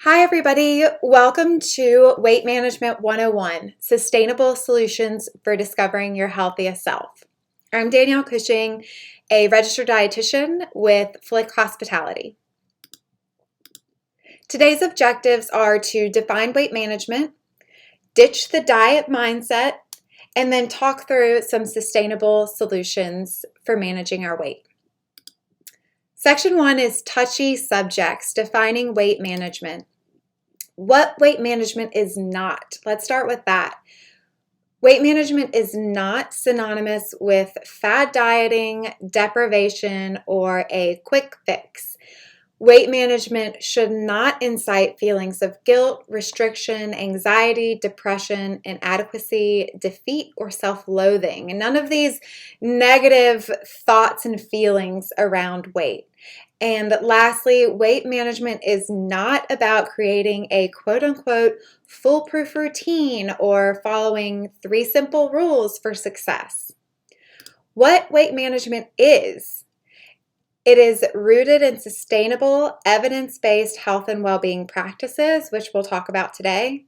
Hi, everybody. Welcome to Weight Management 101, Sustainable Solutions for Discovering Your Healthiest Self. I'm Danielle Cushing, a registered dietitian with Flick Hospitality. Today's objectives are to define weight management, ditch the diet mindset, and then talk through some sustainable solutions for managing our weight. Section 1 is touchy subjects, defining weight management. What weight management is not. Let's start with that. Weight management is not synonymous with fad dieting, deprivation, or a quick fix. Weight management should not incite feelings of guilt, restriction, anxiety, depression, inadequacy, defeat, or self-loathing. And none of these negative thoughts and feelings around weight. And lastly, weight management is not about creating a quote-unquote foolproof routine or following 3 simple rules for success. What weight management is? It is rooted in sustainable, evidence-based health and well-being practices, which we'll talk about today.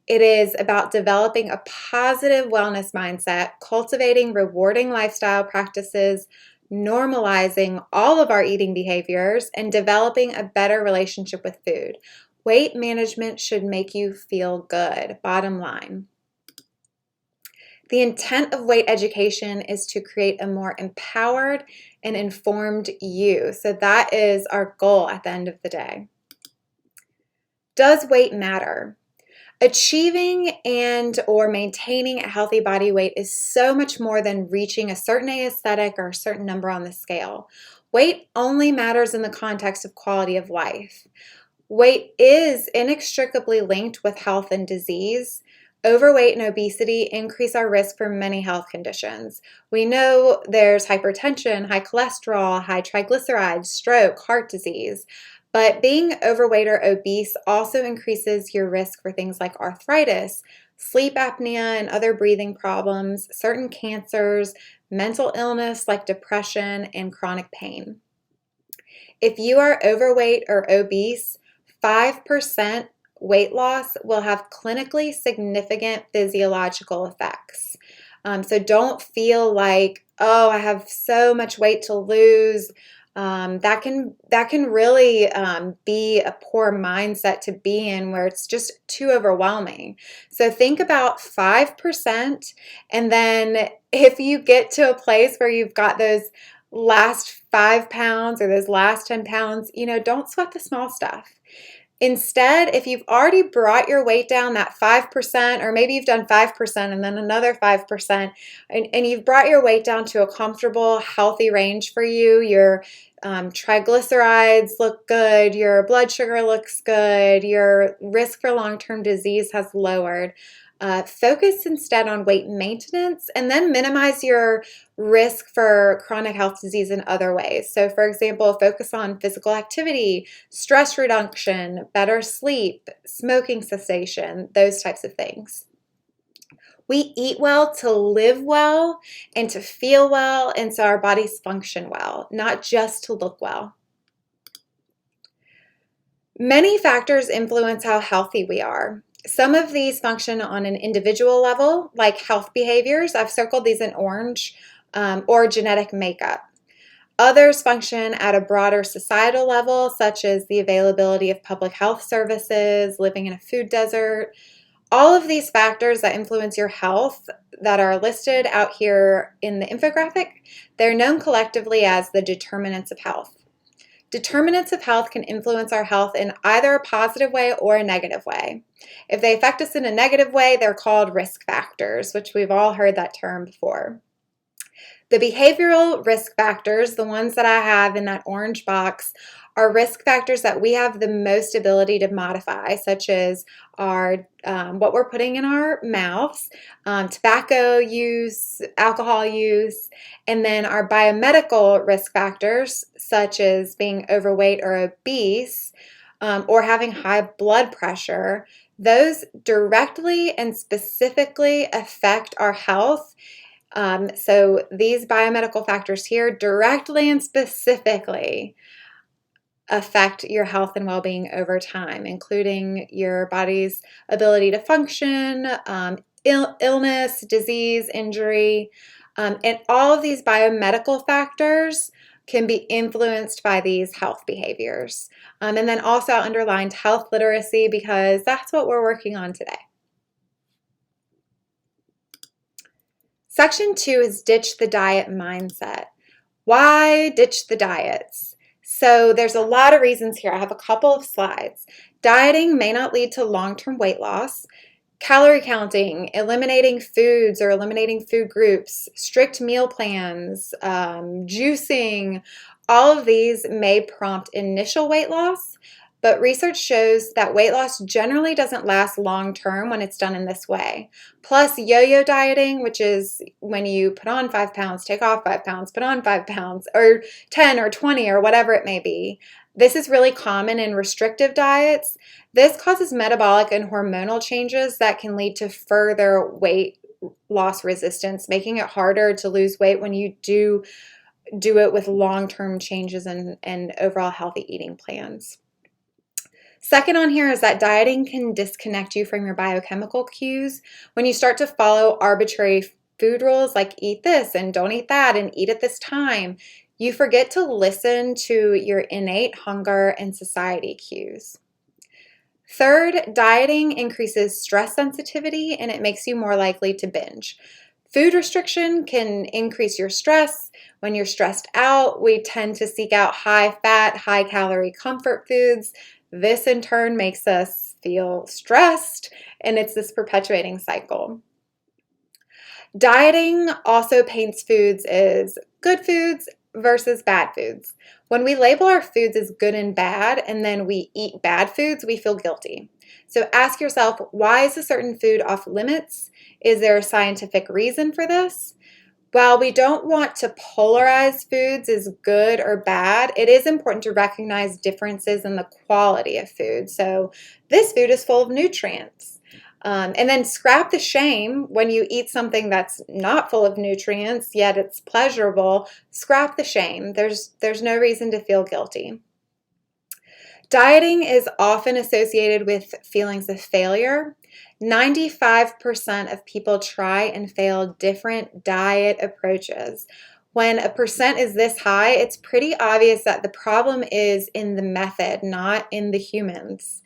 It is about developing a positive wellness mindset, cultivating rewarding lifestyle practices, normalizing all of our eating behaviors, and developing a better relationship with food. Weight management should make you feel good, bottom line. The intent of weight education is to create a more empowered and informed you. So that is our goal at the end of the day. Does weight matter? Achieving and or maintaining a healthy body weight is so much more than reaching a certain aesthetic or a certain number on the scale. Weight only matters in the context of quality of life. Weight is inextricably linked with health and disease. Overweight and obesity increase our risk for many health conditions. We know there's hypertension, high cholesterol, high triglycerides, stroke, heart disease. But being overweight or obese also increases your risk for things like arthritis, sleep apnea and other breathing problems, certain cancers, mental illness like depression, and chronic pain. If you are overweight or obese, 5% weight loss will have clinically significant physiological effects. So don't feel like, oh, I have so much weight to lose. That can really be a poor mindset to be in, where it's just too overwhelming. So think about 5%, and then if you get to a place where you've got those last 5 pounds or those last 10 pounds, don't sweat the small stuff. Instead, if you've already brought your weight down that 5%, or maybe you've done 5% and then another 5%, and you've brought your weight down to a comfortable, healthy range for you, your triglycerides look good, your blood sugar looks good, your risk for long-term disease has lowered. Focus instead on weight maintenance, and then minimize your risk for chronic health disease in other ways. So for example, focus on physical activity, stress reduction, better sleep, smoking cessation, those types of things. We eat well to live well and to feel well, and so our bodies function well, not just to look well. Many factors influence how healthy we are. Some of these function on an individual level, like health behaviors. I've circled these in orange, or genetic makeup. Others function at a broader societal level, such as the availability of public health services, living in a food desert. All of these factors that influence your health that are listed out here in the infographic, they're known collectively as the determinants of health. Determinants of health can influence our health in either a positive way or a negative way. If they affect us in a negative way, they're called risk factors, which we've all heard that term before. The behavioral risk factors, the ones that I have in that orange box, are risk factors that we have the most ability to modify, such as our what we're putting in our mouths, tobacco use, alcohol use, and then our biomedical risk factors, such as being overweight or obese, or having high blood pressure. Those directly and specifically affect our health. So these biomedical factors here directly and specifically affect your health and well-being over time, including your body's ability to function, illness, disease, injury, and all of these biomedical factors can be influenced by these health behaviors. And then also underlined health literacy, because that's what we're working on today. Section 2 is ditch the diet mindset. Why ditch the diets? So there's a lot of reasons here. I have a couple of slides. Dieting may not lead to long-term weight loss. Calorie counting, eliminating foods or eliminating food groups, strict meal plans, juicing, all of these may prompt initial weight loss, but research shows that weight loss generally doesn't last long term when it's done in this way. Plus, yo-yo dieting, which is when you put on 5 pounds, take off 5 pounds, put on 5 pounds, or 10 or 20 or whatever it may be. This is really common in restrictive diets. This causes metabolic and hormonal changes that can lead to further weight loss resistance, making it harder to lose weight when you do it with long-term changes and overall healthy eating plans. Second on here is that dieting can disconnect you from your biochemical cues. When you start to follow arbitrary food rules like eat this and don't eat that and eat at this time, you forget to listen to your innate hunger and satiety cues. Third, dieting increases stress sensitivity and it makes you more likely to binge. Food restriction can increase your stress. When you're stressed out, we tend to seek out high-fat, high-calorie comfort foods. This in turn makes us feel stressed, and it's this perpetuating cycle. Dieting also paints foods as good foods versus bad foods. When we label our foods as good and bad, and then we eat bad foods, we feel guilty. So ask yourself, why is a certain food off limits? Is there a scientific reason for this? While we don't want to polarize foods as good or bad, it is important to recognize differences in the quality of food. So this food is full of nutrients. And then scrap the shame when you eat something that's not full of nutrients, yet it's pleasurable. Scrap the shame. There's no reason to feel guilty. Dieting is often associated with feelings of failure. 95% of people try and fail different diet approaches. When a percent is this high, it's pretty obvious that the problem is in the method, not in the humans.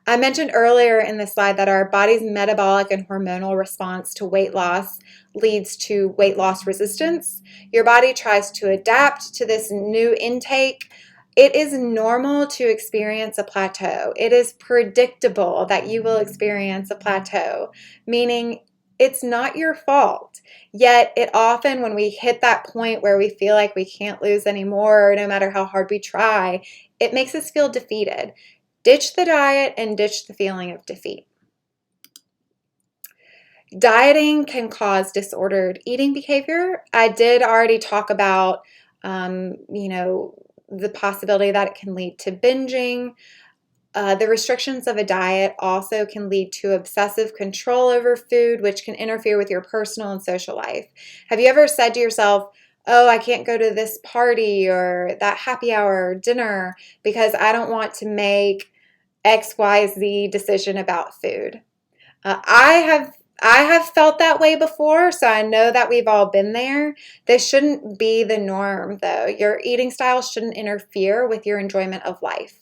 I mentioned earlier in the slide that our body's metabolic and hormonal response to weight loss leads to weight loss resistance. Your body tries to adapt to this new intake. It is normal to experience a plateau. It is predictable that you will experience a plateau, meaning it's not your fault. Yet it often, when we hit that point where we feel like we can't lose anymore, no matter how hard we try, it makes us feel defeated. Ditch the diet and ditch the feeling of defeat. Dieting can cause disordered eating behavior. I did already talk about, the possibility that it can lead to binging. The restrictions of a diet also can lead to obsessive control over food, which can interfere with your personal and social life. Have you ever said to yourself, oh, I can't go to this party or that happy hour or dinner because I don't want to make XYZ decision about food? I have felt that way before, so I know that we've all been there. This shouldn't be the norm, though. Your eating style shouldn't interfere with your enjoyment of life.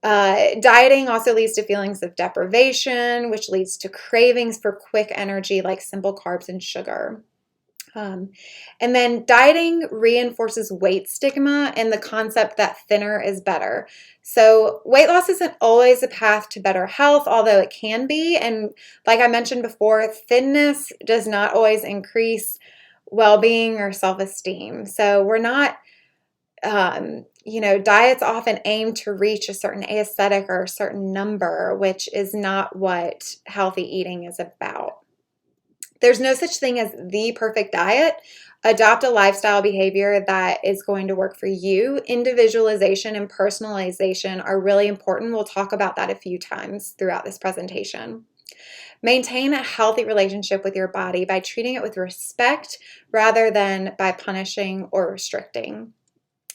Dieting also leads to feelings of deprivation, which leads to cravings for quick energy like simple carbs and sugar. And then dieting reinforces weight stigma and the concept that thinner is better. So weight loss isn't always a path to better health, although it can be. And like I mentioned before, thinness does not always increase well-being or self-esteem. So we're not, diets often aim to reach a certain aesthetic or a certain number, which is not what healthy eating is about. There's no such thing as the perfect diet. Adopt a lifestyle behavior that is going to work for you. Individualization and personalization are really important. We'll talk about that a few times throughout this presentation. Maintain a healthy relationship with your body by treating it with respect rather than by punishing or restricting.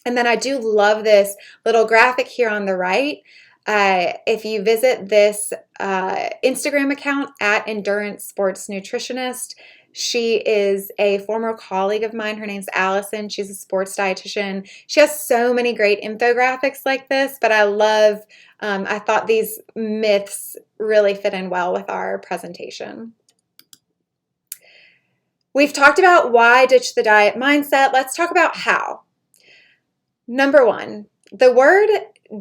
And then I do love this little graphic here on the right. If you visit this Instagram account at Endurance Sports Nutritionist, she is a former colleague of mine. Her name's Allison. She's a sports dietitian. She has so many great infographics like this, but I thought these myths really fit in well with our presentation. We've talked about why ditch the diet mindset. Let's talk about how. Number one, the word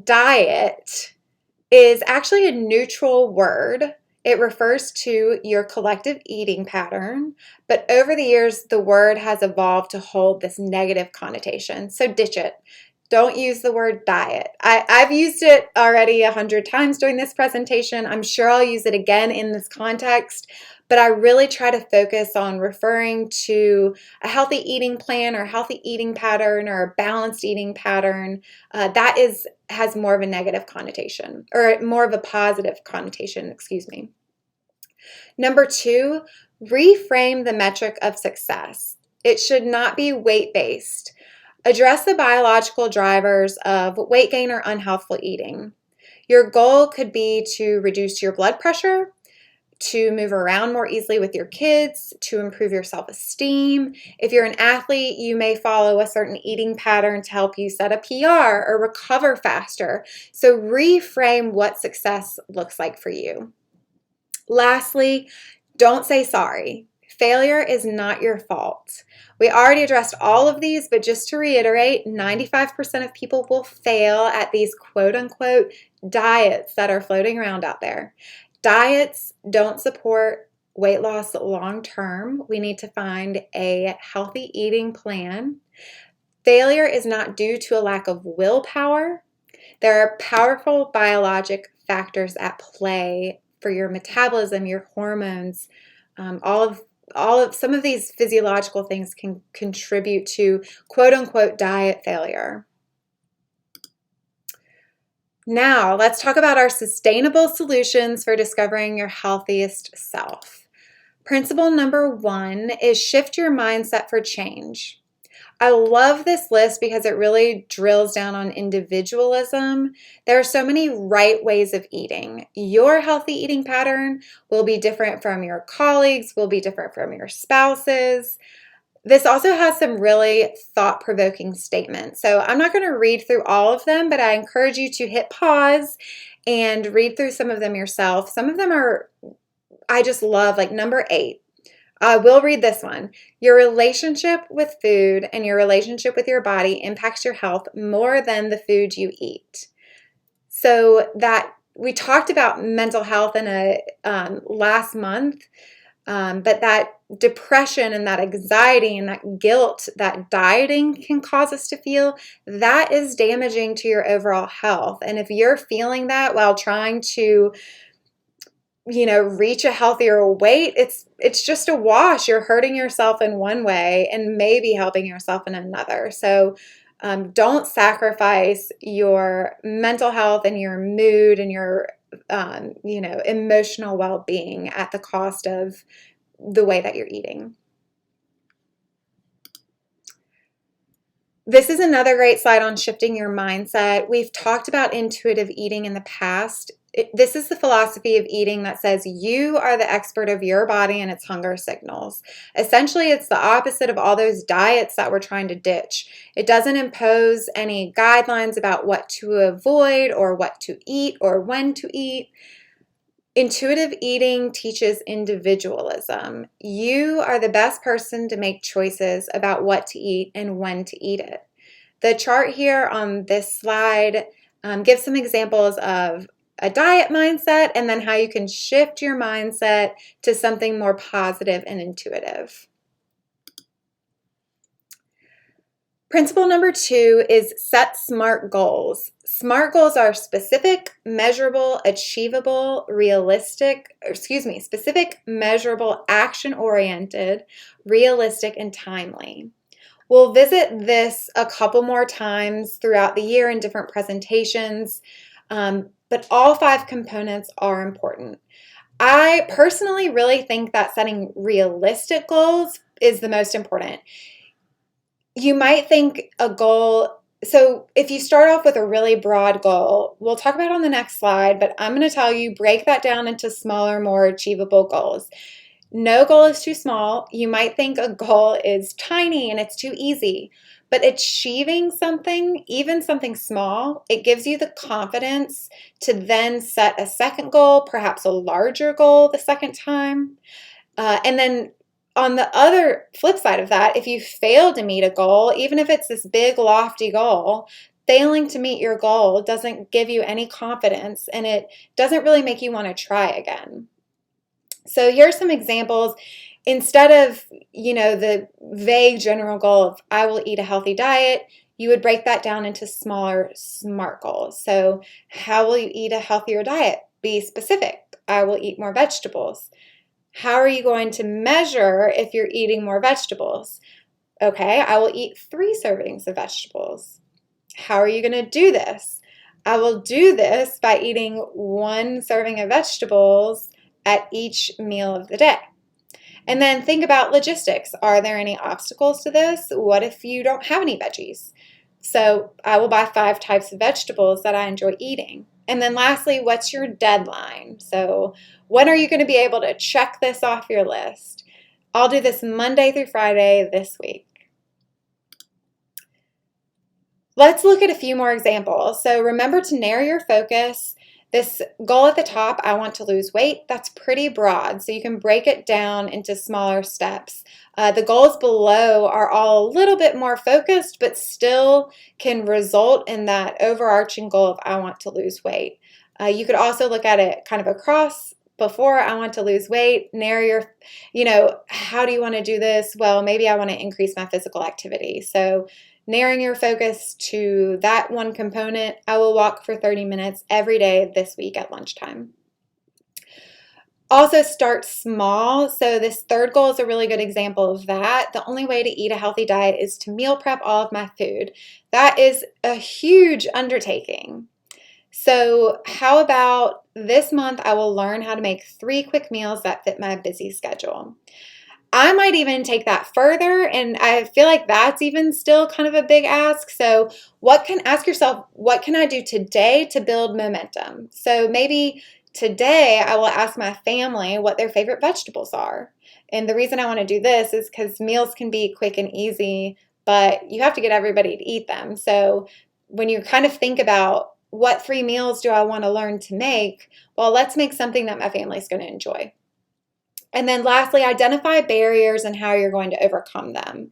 diet is actually a neutral word. It refers to your collective eating pattern, but over the years, the word has evolved to hold this negative connotation. So ditch it. Don't use the word diet. I've used it already 100 times during this presentation. I'm sure I'll use it again in this context, but I really try to focus on referring to a healthy eating plan or healthy eating pattern or a balanced eating pattern. That has more of a negative connotation, or more of a positive connotation, excuse me. Number two, reframe the metric of success. It should not be weight-based. Address the biological drivers of weight gain or unhealthful eating. Your goal could be to reduce your blood pressure, to move around more easily with your kids, to improve your self-esteem. If you're an athlete, you may follow a certain eating pattern to help you set a PR or recover faster. So reframe what success looks like for you. Lastly, don't say sorry. Failure is not your fault. We already addressed all of these, but just to reiterate, 95% of people will fail at these quote-unquote diets that are floating around out there. Diets don't support weight loss long-term. We need to find a healthy eating plan. Failure is not due to a lack of willpower. There are powerful biologic factors at play for your metabolism, your hormones, some of these physiological things can contribute to quote-unquote diet failure. Now, let's talk about our sustainable solutions for discovering your healthiest self. Principle number one is shift your mindset for change. I love this list because it really drills down on individualism. There are so many right ways of eating. Your healthy eating pattern will be different from your colleagues, will be different from your spouses. This also has some really thought-provoking statements. So I'm not going to read through all of them, but I encourage you to hit pause and read through some of them yourself. Some of them I just love, like number 8. I will read this one. Your relationship with food and your relationship with your body impacts your health more than the food you eat. So that we talked about mental health in a last month, but that depression and that anxiety and that guilt that dieting can cause us to feel, that is damaging to your overall health. And if you're feeling that while trying to reach a healthier weight, it's just a wash. You're hurting yourself in one way and maybe helping yourself in another. So don't sacrifice your mental health and your mood and your emotional well-being at the cost of the way that you're eating. This is another great slide on shifting your mindset. We've talked about intuitive eating in the past. This is the philosophy of eating that says you are the expert of your body and its hunger signals. Essentially, it's the opposite of all those diets that we're trying to ditch. It doesn't impose any guidelines about what to avoid or what to eat or when to eat. Intuitive eating teaches individualism. You are the best person to make choices about what to eat and when to eat it. The chart here on this slide gives some examples of a diet mindset and then how you can shift your mindset to something more positive and intuitive. Principle number 2 is set SMART goals. SMART goals are specific, measurable, achievable, specific, measurable, action-oriented, realistic, and timely. We'll visit this a couple more times throughout the year in different presentations, but all 5 components are important. I personally really think that setting realistic goals is the most important. You might think a goal So if you start off with a really broad goal, we'll talk about it on the next slide, but I'm going to tell you break that down into smaller, more achievable goals. No goal is too small. You might think a goal is tiny and it's too easy, but achieving something, even something small, it gives you the confidence to then set a second goal, perhaps a larger goal the second time. And then on the other flip side of that, if you fail to meet a goal, even if it's this big, lofty goal, failing to meet your goal doesn't give you any confidence and it doesn't really make you want to try again. So here's some examples. Instead of, the vague general goal of I will eat a healthy diet, you would break that down into smaller SMART goals. So how will you eat a healthier diet? Be specific. I will eat more vegetables. How are you going to measure if you're eating more vegetables? Okay, I will eat 3 servings of vegetables. How are you going to do this? I will do this by eating 1 serving of vegetables at each meal of the day. And then think about logistics. Are there any obstacles to this? What if you don't have any veggies? So I will buy 5 types of vegetables that I enjoy eating. And then lastly, what's your deadline? So when are you going to be able to check this off your list? I'll do this Monday through Friday this week. Let's look at a few more examples. So remember to narrow your focus. This goal at the top, I want to lose weight, that's pretty broad, so you can break it down into smaller steps. The goals below are all a little bit more focused, but still can result in that overarching goal of I want to lose weight. You could also look at it kind of across. Before I want to lose weight, narrow your, how do you want to do this? Well, maybe I want to increase my physical activity. So narrowing your focus to that one component, I will walk for 30 minutes every day this week at lunchtime. Also start small. So this third goal is a really good example of that. The only way to eat a healthy diet is to meal prep all of my food. That is a huge undertaking. So how about this month I will learn how to make 3 quick meals that fit my busy schedule. I might even take that further, and I feel like that's even still kind of a big ask. So ask yourself, what can I do today to build momentum? So maybe today I will ask my family what their favorite vegetables are. And the reason I want to do this is because meals can be quick and easy, but you have to get everybody to eat them. So when you kind of think about what 3 meals do I want to learn to make, well, let's make something that my family's going to enjoy. And then lastly, identify barriers and how you're going to overcome them.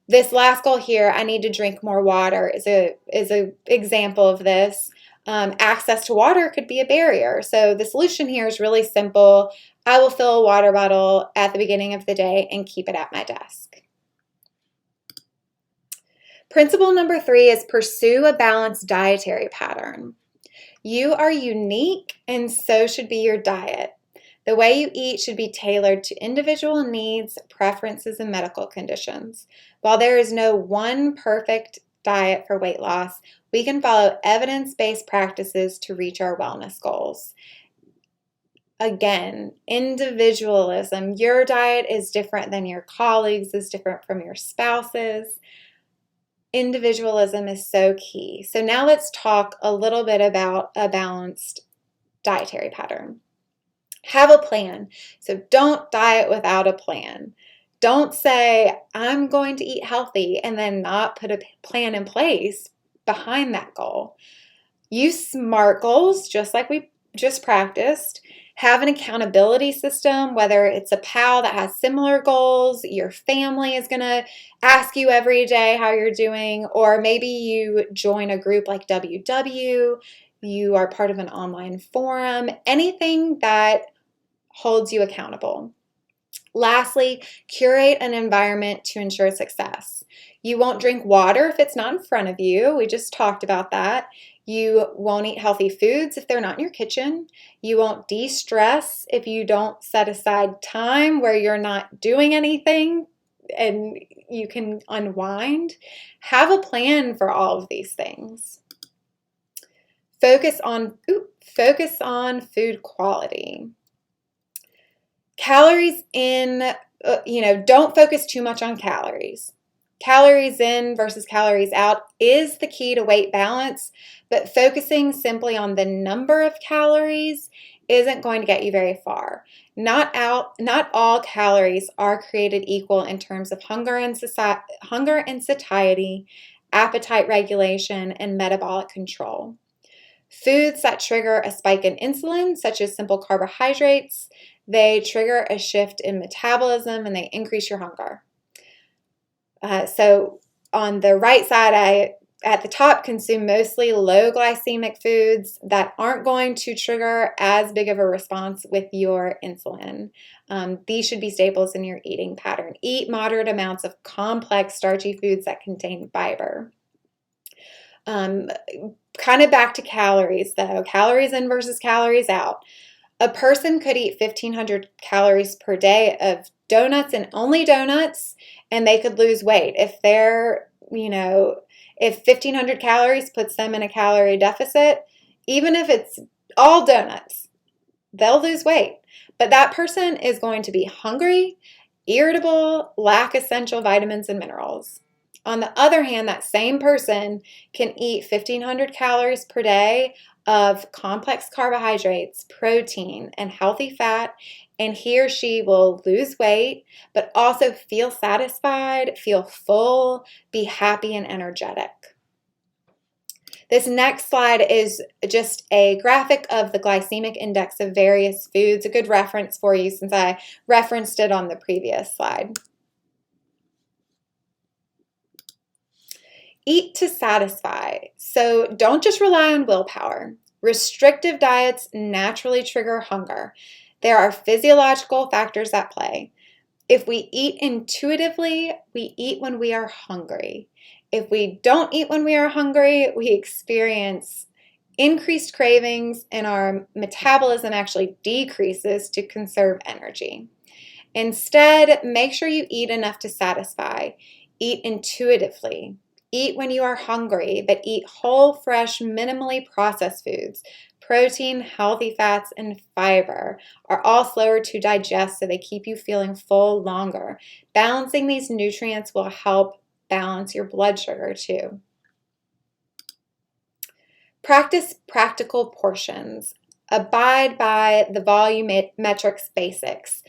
This last goal here, I need to drink more water, is a example of this. Access to water could be a barrier. So the solution here is really simple. I will fill a water bottle at the beginning of the day and keep it at my desk. Principle number 3 is pursue a balanced dietary pattern. You are unique, and so should be your diet. The way you eat should be tailored to individual needs, preferences, and medical conditions. While there is no one perfect diet for weight loss, we can follow evidence-based practices to reach our wellness goals. Again, individualism. Your diet is different than your colleagues', is different from your spouse's. Individualism is so key. So now let's talk a little bit about a balanced dietary pattern. Have a plan. So don't diet without a plan. Don't say, I'm going to eat healthy and then not put a plan in place behind that goal. Use SMART goals, just like we just practiced. Have an accountability system, whether it's a pal that has similar goals, your family is going to ask you every day how you're doing, or maybe you join a group like WW, you are part of an online forum, anything that holds you accountable. Lastly, curate an environment to ensure success. You won't drink water if it's not in front of you. We just talked about that. You won't eat healthy foods if they're not in your kitchen. You won't de-stress if you don't set aside time where you're not doing anything and you can unwind. Have a plan for all of these things. Focus on food quality. Calories in, don't focus too much on calories. Calories in versus calories out is the key to weight balance, but focusing simply on the number of calories isn't going to get you very far. Not all calories are created equal in terms of hunger and satiety, appetite regulation, and metabolic control. Foods that trigger a spike in insulin, such as simple carbohydrates, they trigger a shift in metabolism and they increase your hunger. So on the right side, at the top, consume mostly low glycemic foods that aren't going to trigger as big of a response with your insulin. These should be staples in your eating pattern. Eat moderate amounts of complex starchy foods that contain fiber. Kind of back to calories though, calories in versus calories out. A person could eat 1,500 calories per day of donuts and only donuts, and they could lose weight. If they're, if 1,500 calories puts them in a calorie deficit, even if it's all donuts, they'll lose weight. But that person is going to be hungry, irritable, lack essential vitamins and minerals. On the other hand, that same person can eat 1,500 calories per day of complex carbohydrates, protein, and healthy fat, and he or she will lose weight, but also feel satisfied, feel full, be happy and energetic. This next slide is just a graphic of the glycemic index of various foods, a good reference for you since I referenced it on the previous slide. Eat to satisfy. So don't just rely on willpower. Restrictive diets naturally trigger hunger. There are physiological factors at play. If we eat intuitively, we eat when we are hungry. If we don't eat when we are hungry, we experience increased cravings and our metabolism actually decreases to conserve energy. Instead, make sure you eat enough to satisfy. Eat intuitively. Eat when you are hungry, but eat whole, fresh, minimally processed foods. Protein, healthy fats, and fiber are all slower to digest, so they keep you feeling full longer. Balancing these nutrients will help balance your blood sugar too. Practice practical portions. Abide by the volumetrics basics.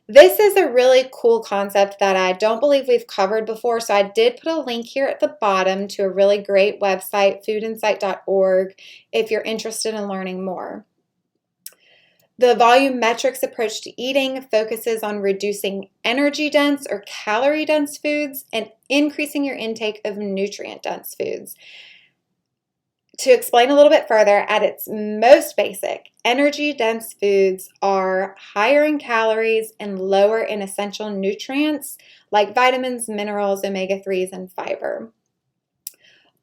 This is a really cool concept that I don't believe we've covered before, so I did put a link here at the bottom to a really great website, foodinsight.org, if you're interested in learning more. The volumetrics approach to eating focuses on reducing energy-dense or calorie-dense foods and increasing your intake of nutrient-dense foods. To explain a little bit further, at its most basic, energy-dense foods are higher in calories and lower in essential nutrients like vitamins, minerals, omega-3s, and fiber.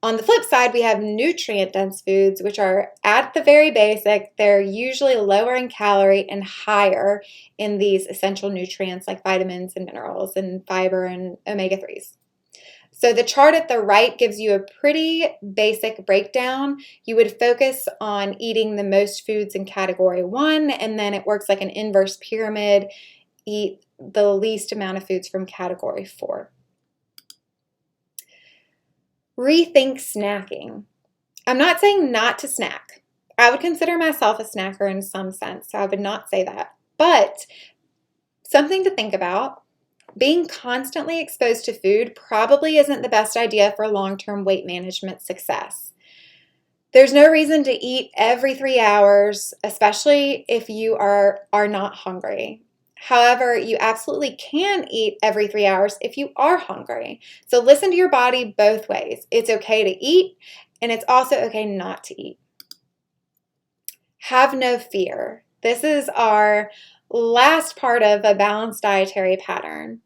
On the flip side, we have nutrient-dense foods, which are at the very basic. They're usually lower in calorie and higher in these essential nutrients like vitamins and minerals and fiber and omega-3s. So the chart at the right gives you a pretty basic breakdown. You would focus on eating the most foods in category 1, and then it works like an inverse pyramid. Eat the least amount of foods from category 4. Rethink snacking. I'm not saying not to snack. I would consider myself a snacker in some sense, so I would not say that. But something to think about. Being constantly exposed to food probably isn't the best idea for long-term weight management success. There's no reason to eat every 3 hours, especially if you are not hungry. However, you absolutely can eat every 3 hours if you are hungry. So listen to your body both ways. It's okay to eat, and it's also okay not to eat. Have no fear. This is our last part of a balanced dietary pattern.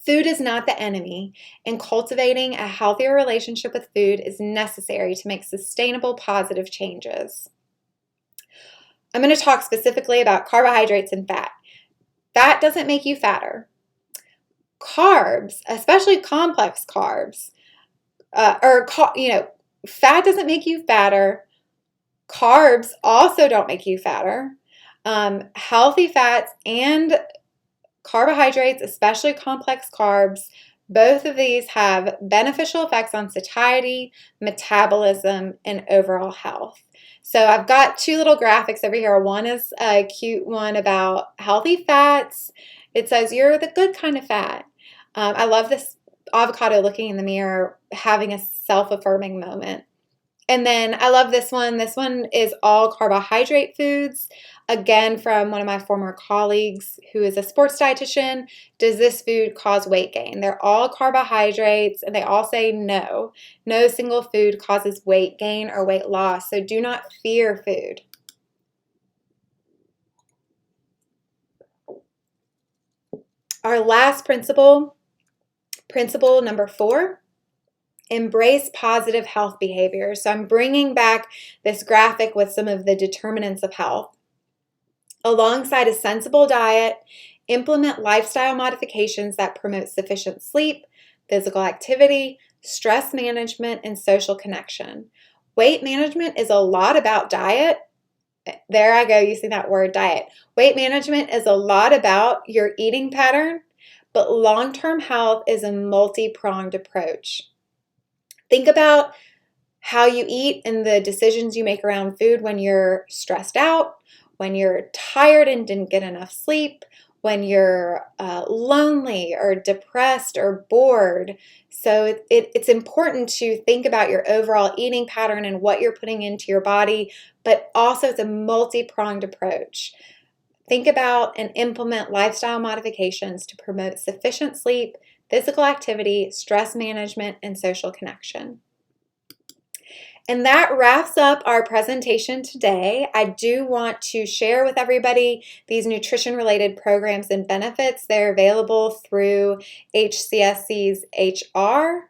Food is not the enemy, and cultivating a healthier relationship with food is necessary to make sustainable positive changes. I'm going to talk specifically about carbohydrates and fat. Fat doesn't make you fatter. Carbs, especially complex carbs, fat doesn't make you fatter. Carbs also don't make you fatter. Healthy fats and carbohydrates, especially complex carbs, Both of these have beneficial effects on satiety, metabolism, and overall health. So I've got two little graphics over here. One is a cute one about healthy fats. It says, you're the good kind of fat. I love this avocado looking in the mirror, having a self-affirming moment. And then I love this one. This one is all carbohydrate foods. Again, from one of my former colleagues who is a sports dietitian. Does this food cause weight gain? They're all carbohydrates, and they all say no. No single food causes weight gain or weight loss, so do not fear food. Our last principle, principle number 4, embrace positive health behaviors. So I'm bringing back this graphic with some of the determinants of health. Alongside a sensible diet, implement lifestyle modifications that promote sufficient sleep, physical activity, stress management, and social connection. Weight management is a lot about diet. There I go, using that word, diet. Weight management is a lot about your eating pattern, but long-term health is a multi-pronged approach. Think about how you eat and the decisions you make around food when you're stressed out, when you're tired and didn't get enough sleep, when you're lonely or depressed or bored. So it's important to think about your overall eating pattern and what you're putting into your body, but also it's a multi-pronged approach. Think about and implement lifestyle modifications to promote sufficient sleep, physical activity, stress management, and social connection. And that wraps up our presentation today. I do want to share with everybody these nutrition-related programs and benefits. They're available through HCSC's HR.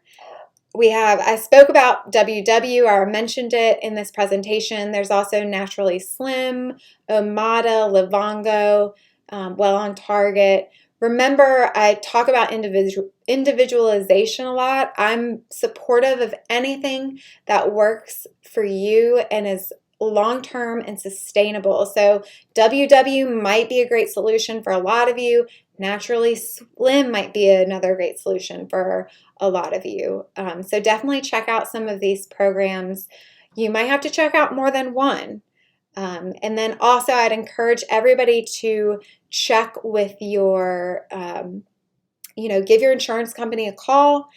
I spoke about WW, or mentioned it in this presentation. There's also Naturally Slim, Omada, Livongo, Well on Target. Remember, I talk about individualization a lot. I'm supportive of anything that works for you and is long-term and sustainable. So WW might be a great solution for a lot of you. Naturally Slim might be another great solution for a lot of you. So definitely check out some of these programs. You might have to check out more than one. And then also I'd encourage everybody to check with your, give your insurance company a call,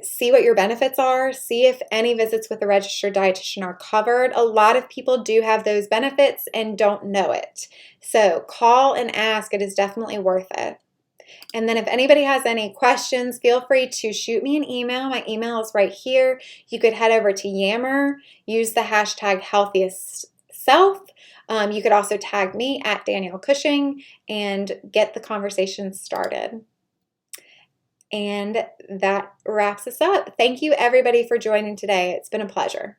see what your benefits are, see if any visits with a registered dietitian are covered. A lot of people do have those benefits and don't know it. So call and ask. It is definitely worth it. And then if anybody has any questions, feel free to shoot me an email. My email is right here. You could head over to Yammer, use the hashtag Healthiest Self. You could also tag me at Danielle Cushing and get the conversation started. And that wraps us up. Thank you everybody for joining today. It's been a pleasure.